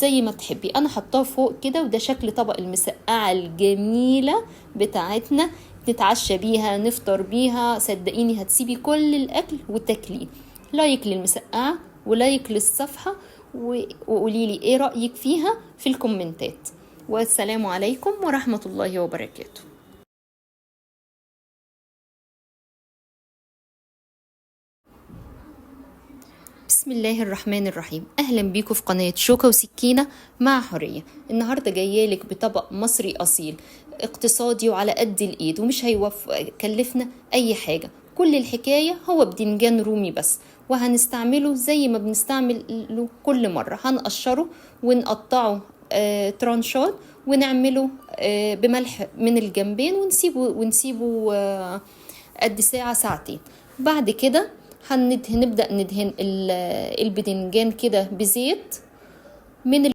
زي ما تحبي. انا حطاه فوق كده، وده شكل طبق المسقعة الجميلة بتاعتنا، نتعشى بيها نفطر بيها. صدقيني هتسيبي كل الاكل وتاكليه. لايك للمسقعة ولايك للصفحة، وقوليلي ايه رأيك فيها في الكومنتات. والسلام عليكم ورحمة الله وبركاته. بسم الله الرحمن الرحيم. اهلا بيكم في قناة شوكة وسكينة مع حورية. النهاردة جايالك بطبق مصري اصيل، اقتصادي وعلى قد الايد، ومش كلفنا اي حاجة. كل الحكاية هو بدنجان رومي بس، وهنستعمله زي ما بنستعمله كل مرة. هنقشره ونقطعه ترانشات، ونعمله بملح من الجنبين، ونسيبه قد ساعة ساعتين. بعد كده هنبدأ ندهن البدنجان كده بزيت من